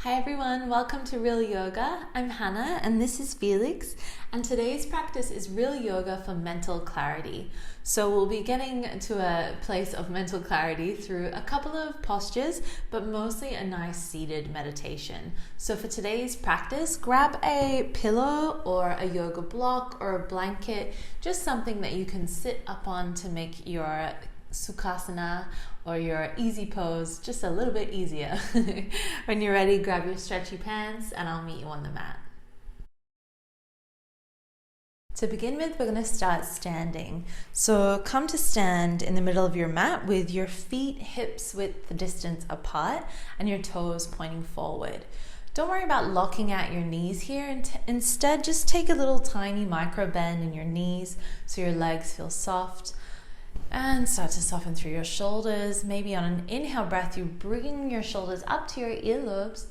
Hi everyone, welcome to Real Yoga. I'm Hanna and this is Felix, and today's practice is Real Yoga for mental clarity. So we'll be getting to a place of mental clarity through a couple of postures, but mostly a nice seated meditation. So for today's practice, grab a pillow or a yoga block or a blanket, just something that you can sit up on to make your Sukhasana or your easy pose just a little bit easier. When you're ready, grab your stretchy pants and I'll meet you on the mat. To begin with, we're going to start standing. So come to stand in the middle of your mat with your feet hips width distance apart and your toes pointing forward. Don't worry about locking at your knees here. Instead, just take a little tiny micro bend in your knees so your legs feel soft. And start to soften through your shoulders. Maybe on an inhale breath, you bring your shoulders up to your earlobes.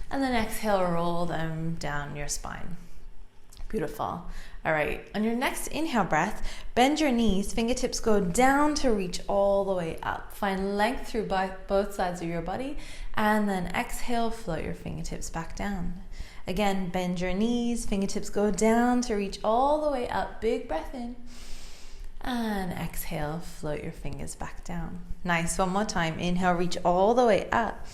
And then exhale, roll them down your spine. Beautiful. All right, on your next inhale breath, bend your knees, fingertips go down to reach all the way up. Find length through both sides of your body. And then exhale, float your fingertips back down. Again, bend your knees, fingertips go down to reach all the way up. Big breath in. And exhale, float your fingers back down. Nice, one more time. Inhale, reach all the way up.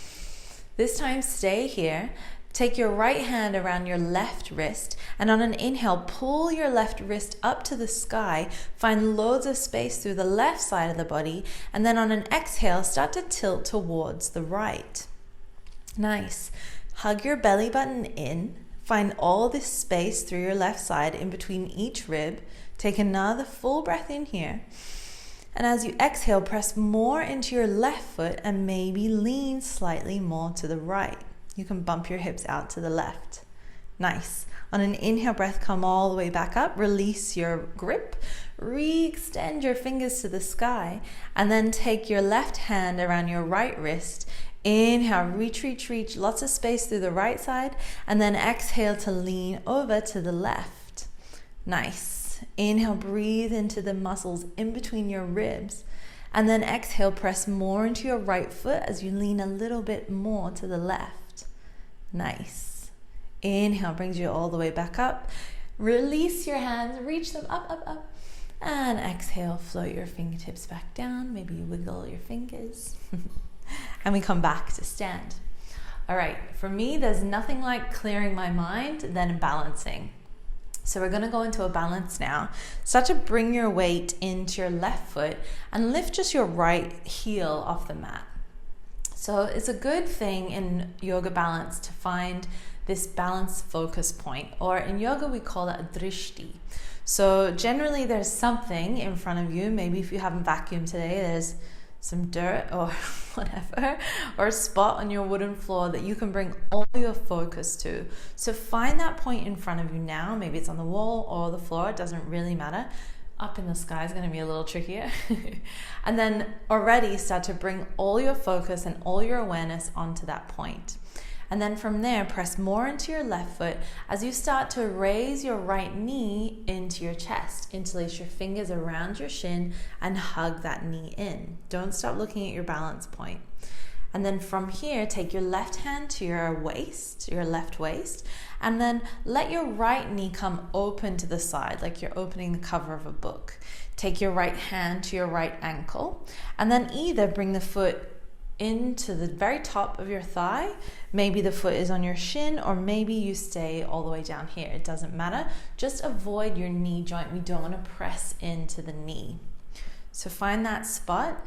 This time, stay here. Take your right hand around your left wrist, and on an inhale, pull your left wrist up to the sky. Find loads of space through the left side of the body, and then on an exhale, start to tilt towards the right. Nice. Hug your belly button in. Find all this space through your left side in between each rib. Take another full breath in here. And as you exhale, press more into your left foot and maybe lean slightly more to the right. You can bump your hips out to the left. Nice. On an inhale breath, come all the way back up. Release your grip. Re-extend your fingers to the sky. And then take your left hand around your right wrist. Inhale, reach, reach, reach. Lots of space through the right side. And then exhale to lean over to the left. Nice. Inhale, breathe into the muscles in between your ribs. And then exhale, press more into your right foot as you lean a little bit more to the left. Nice. Inhale brings you all the way back up. Release your hands, reach them up, up, up. And exhale, float your fingertips back down. Maybe you wiggle your fingers. And we come back to stand. All right, for me, there's nothing like clearing my mind than balancing. So we're going to go into a balance now. Start to bring your weight into your left foot and lift just your right heel off the mat. So it's a good thing in yoga balance to find this balance focus point, or in yoga we call it a drishti. So generally there's something in front of you. Maybe if you haven't vacuumed today, there's some dirt or whatever, or a spot on your wooden floor that you can bring all your focus to. So find that point in front of you now. Maybe it's on the wall or the floor, it doesn't really matter. Up in the sky is going to be a little trickier. And then already start to bring all your focus and all your awareness onto that point. And then from there, press more into your left foot as you start to raise your right knee into your chest. Interlace your fingers around your shin and hug that knee in. Don't stop looking at your balance point. And then from here, take your left hand to your waist, your left waist, and then let your right knee come open to the side, like you're opening the cover of a book. Take your right hand to your right ankle, and then either bring the foot into the very top of your thigh. Maybe the foot is on your shin, or maybe you stay all the way down here. It doesn't matter. Just avoid your knee joint. We don't want to press into the knee. So find that spot.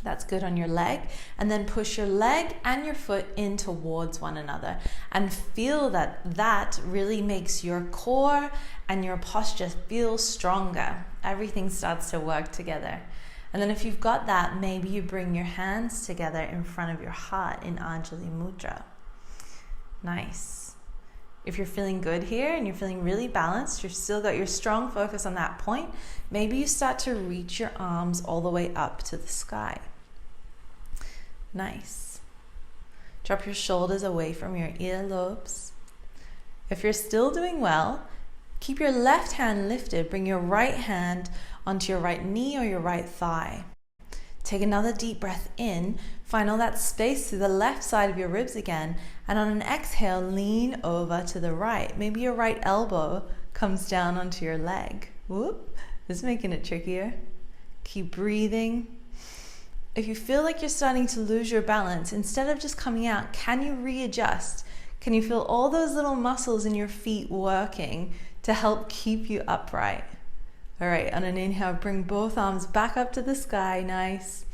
That's good on your leg. And then push your leg and your foot in towards one another. And feel that really makes your core and your posture feel stronger. Everything starts to work together. And then if you've got that, maybe you bring your hands together in front of your heart in Anjali Mudra. Nice. If you're feeling good here and you're feeling really balanced, you've still got your strong focus on that point, maybe you start to reach your arms all the way up to the sky. Nice. Drop your shoulders away from your earlobes. If you're still doing well, keep your left hand lifted. Bring your right hand onto your right knee or your right thigh. Take another deep breath in. Find all that space through the left side of your ribs again. And on an exhale, lean over to the right. Maybe your right elbow comes down onto your leg. Whoop, this is making it trickier. Keep breathing. If you feel like you're starting to lose your balance, instead of just coming out, can you readjust? Can you feel all those little muscles in your feet working to help keep you upright? All right, on an inhale, bring both arms back up to the sky, nice.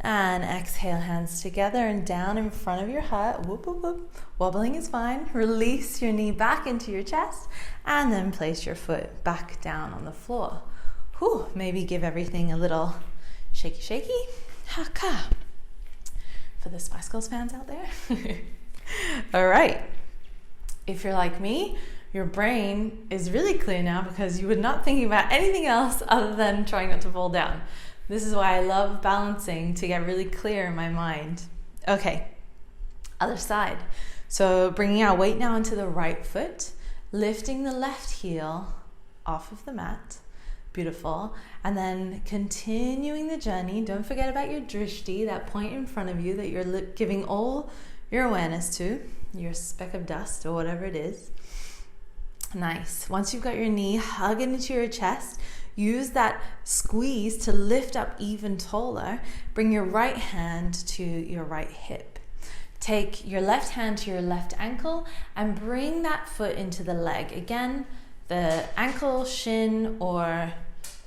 And exhale, hands together and down in front of your heart. Whoop, whoop, whoop. Wobbling is fine. Release your knee back into your chest and then place your foot back down on the floor. Whew, maybe give everything a little shaky, shaky. Haka. For the Spice Girls fans out there. All right. If you're like me, your brain is really clear now because you were not thinking about anything else other than trying not to fall down. This is why I love balancing, to get really clear in my mind. Okay, other side. So bringing our weight now into the right foot, lifting the left heel off of the mat. Beautiful. And then continuing the journey. Don't forget about your drishti, that point in front of you that you're giving all your awareness to, your speck of dust or whatever it is. Nice. Once you've got your knee hugging into your chest, use that squeeze to lift up even taller. Bring your right hand to your right hip. Take your left hand to your left ankle and bring that foot into the leg. Again, the ankle, shin, or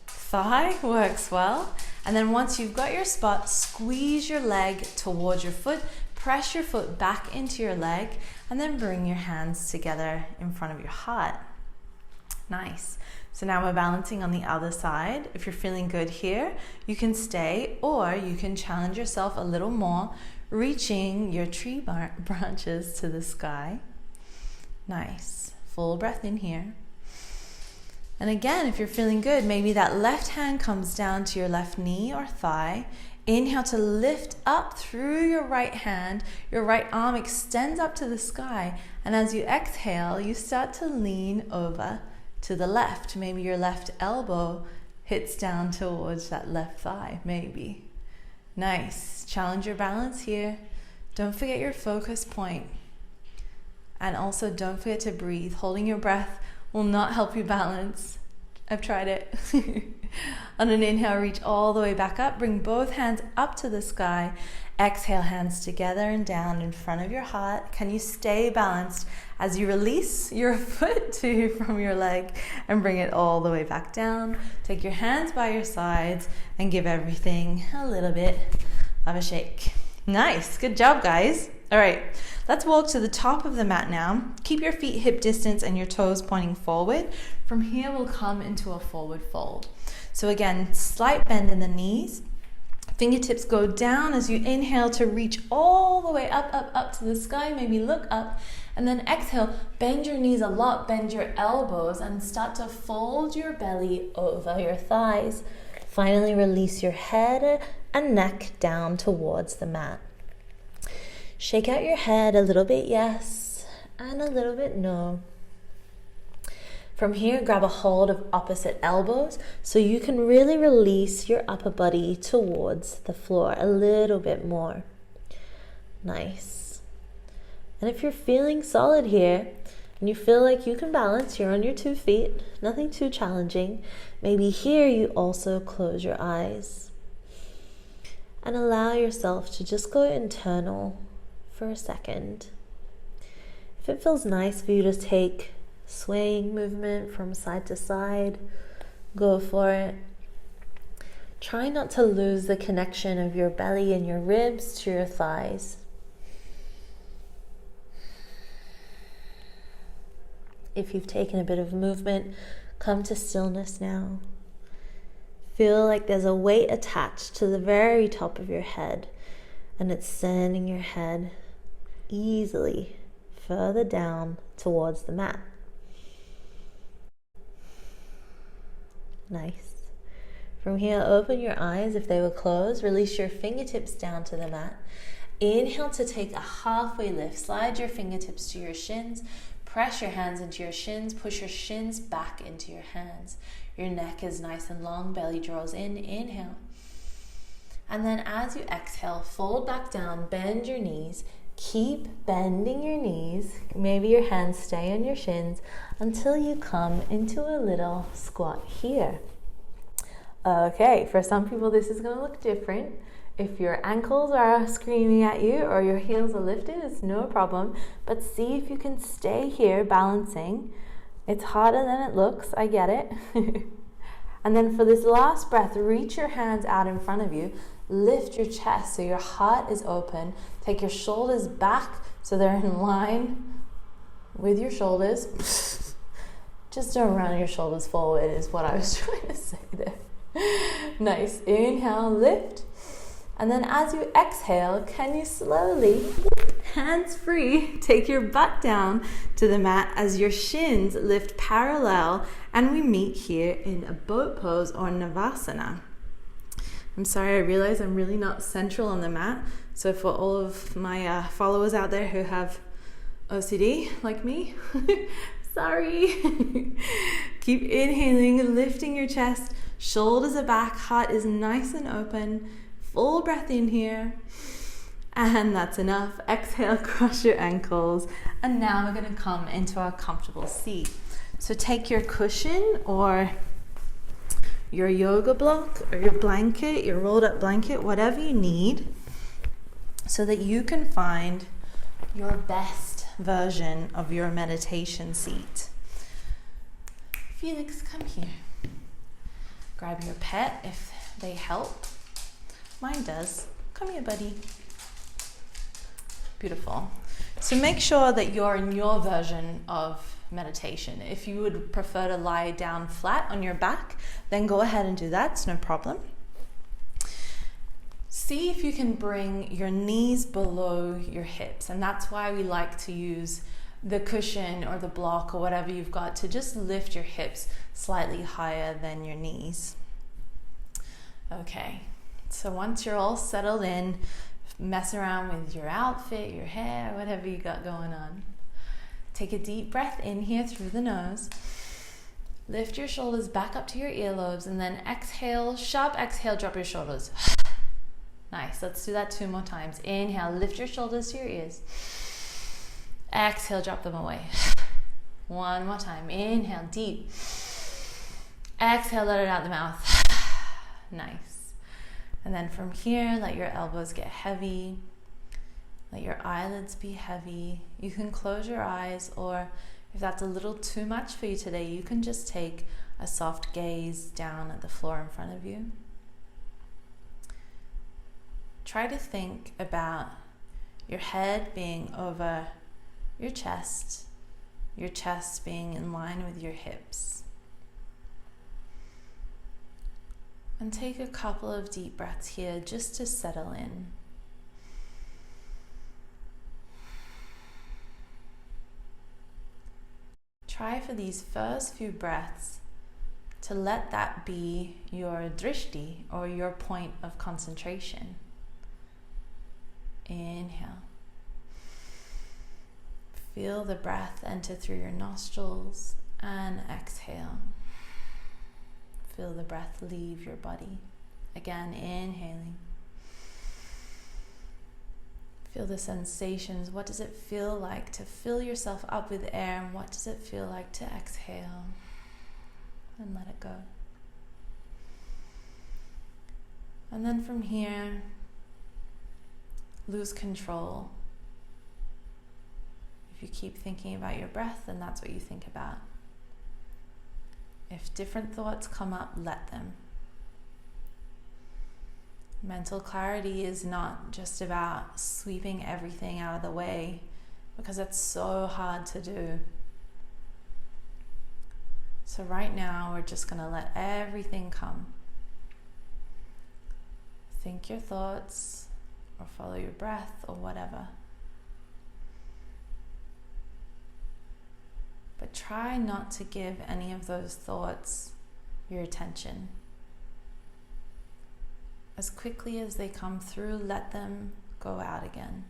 thigh works well. And then once you've got your spot, squeeze your leg towards your foot. Press your foot back into your leg and then bring your hands together in front of your heart. Nice. So now we're balancing on the other side. If you're feeling good here, you can stay, or you can challenge yourself a little more, reaching your tree branches to the sky. Nice. Full breath in here. And again, if you're feeling good, maybe that left hand comes down to your left knee or thigh. Inhale to lift up through your right hand. Your right arm extends up to the sky. And as you exhale, you start to lean over to the left. Maybe your left elbow hits down towards that left thigh, maybe. Nice. Challenge your balance here. Don't forget your focus point. And also don't forget to breathe. Holding your breath will not help you balance. I've tried it. On an inhale, reach all the way back up. Bring both hands up to the sky. Exhale, hands together and down in front of your heart. Can you stay balanced as you release your foot from your leg and bring it all the way back down? Take your hands by your sides and give everything a little bit of a shake. Nice. Good job, guys. All right, let's walk to the top of the mat now. Keep your feet hip distance and your toes pointing forward. From here, we'll come into a forward fold. So again, slight bend in the knees. Fingertips go down as you inhale to reach all the way up to the sky. Maybe look up. And then exhale, bend your knees a lot, bend your elbows, and start to fold your belly over your thighs. Finally, release your head and neck down towards the mat. Shake out your head a little bit yes, and a little bit no. From here, grab a hold of opposite elbows so you can really release your upper body towards the floor a little bit more. Nice. And if you're feeling solid here, and you feel like you can balance, you're on your 2 feet, nothing too challenging, maybe here you also close your eyes and allow yourself to just go internal for a second. If it feels nice for you to take swaying movement from side to side, go for it. Try not to lose the connection of your belly and your ribs to your thighs. If you've taken a bit of movement, come to stillness now. Feel like there's a weight attached to the very top of your head, and it's sending your head easily further down towards the mat. Nice. From here, open your eyes if they were closed. Release your fingertips down to the mat. Inhale to take a halfway lift. Slide your fingertips to your shins. Press your hands into your shins. Push your shins back into your hands. Your neck is nice and long. Belly draws in. Inhale. And then as you exhale, fold back down, bend your knees. Keep bending your knees. Maybe your hands stay on your shins until you come into a little squat here. Okay, for some people this is going to look different. If your ankles are screaming at you or your heels are lifted, it's no problem. But see if you can stay here balancing. It's harder than it looks, I get it. And then for this last breath, reach your hands out in front of you. Lift your chest so your heart is open. Take your shoulders back so they're in line with your shoulders. Just don't run your shoulders forward is what I was trying to say there. Nice. Inhale, lift. And then as you exhale, can you slowly, hands free, take your butt down to the mat as your shins lift parallel and we meet here in a boat pose or Navasana. I'm sorry, I realize I'm really not central on the mat. So for all of my followers out there who have OCD like me, sorry. Keep inhaling, lifting your chest, shoulders are back, heart is nice and open. Full breath in here. And that's enough. Exhale, cross your ankles. And now we're going to come into our comfortable seat. So take your cushion or your yoga block or your blanket, your rolled up blanket, whatever you need, so that you can find your best version of your meditation seat. Felix, come here. Grab your pet if they help. Mine does. Come here, buddy. Beautiful. So make sure that you're in your version of meditation. If you would prefer to lie down flat on your back, then go ahead and do that. It's no problem. See if you can bring your knees below your hips. And that's why we like to use the cushion or the block or whatever you've got to just lift your hips slightly higher than your knees. Okay. So once you're all settled in, mess around with your outfit, your hair, whatever you got going on. Take a deep breath in here through the nose. Lift your shoulders back up to your earlobes and then exhale, sharp exhale, drop your shoulders. Nice, let's do that 2 more times. Inhale, lift your shoulders to your ears. Exhale, drop them away. 1 more time. Inhale, deep. Exhale, let it out the mouth. Nice. And then from here, let your elbows get heavy. Let your eyelids be heavy. You can close your eyes, or if that's a little too much for you today, you can just take a soft gaze down at the floor in front of you. Try to think about your head being over your chest being in line with your hips. And take a couple of deep breaths here just to settle in. Try for these first few breaths to let that be your drishti, or your point of concentration. Inhale. Feel the breath enter through your nostrils and exhale. Feel the breath leave your body. Again, inhaling. Feel the sensations. What does it feel like to fill yourself up with air, and what does it feel like to exhale and let it go? And then from here, lose control. If you keep thinking about your breath, then that's what you think about. If different thoughts come up, let them. Mental clarity is not just about sweeping everything out of the way, because it's so hard to do. So right now, we're just going to let everything come. Think your thoughts, or follow your breath, or whatever. But try not to give any of those thoughts your attention. As quickly as they come through, let them go out again.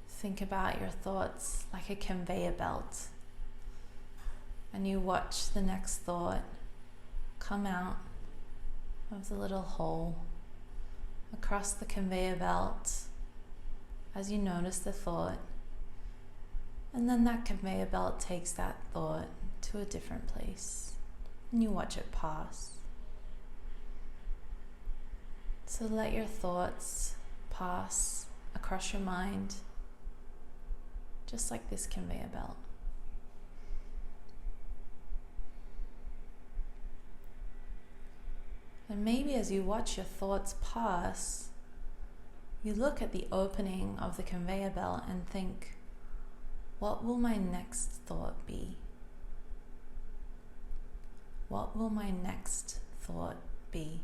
Think about your thoughts like a conveyor belt, and you watch the next thought come out of the little hole across the conveyor belt as you notice the thought, and then that conveyor belt takes that thought to a different place and you watch it pass. So let your thoughts pass across your mind just like this conveyor belt. And maybe as you watch your thoughts pass, you look at the opening of the conveyor belt and think, what will my next thought be? What will my next thought be?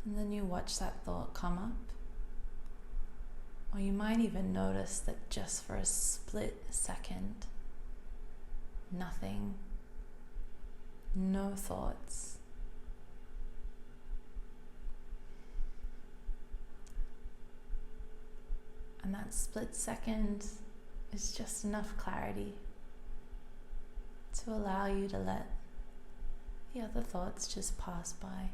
And then you watch that thought come up. Or you might even notice that just for a split second, nothing, no thoughts. And that split second is just enough clarity to allow you to let the other thoughts just pass by.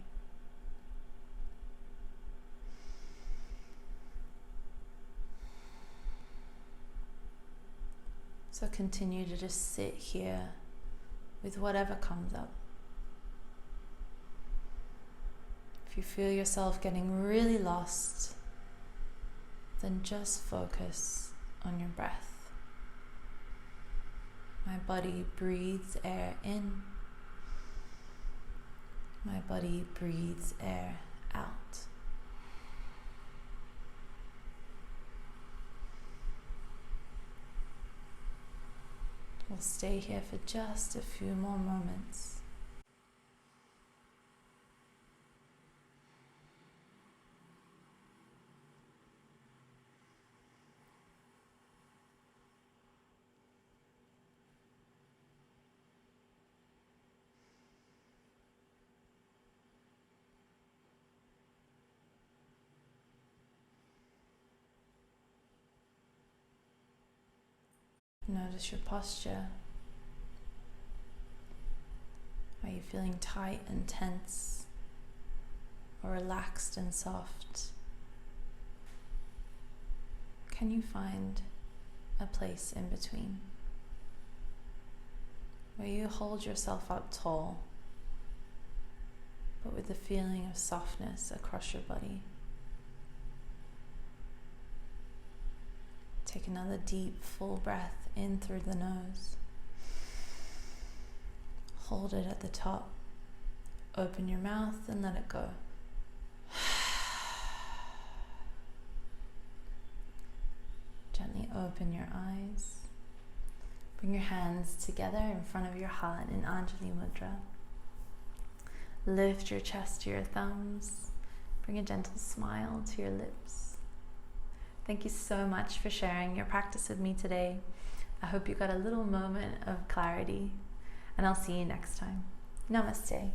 So continue to just sit here with whatever comes up. If you feel yourself getting really lost, then just focus on your breath. My body breathes air in. My body breathes air out. We'll stay here for just a few more moments. Notice your posture. Are you feeling tight and tense, or relaxed and soft? Can you find a place in between where you hold yourself up tall, but with the feeling of softness across your body? Take another deep, full breath in through the nose. Hold it at the top. Open your mouth and let it go. Gently open your eyes. Bring your hands together in front of your heart in Anjali Mudra. Lift your chest to your thumbs. Bring a gentle smile to your lips. Thank you so much for sharing your practice with me today. I hope you got a little moment of clarity, and I'll see you next time. Namaste.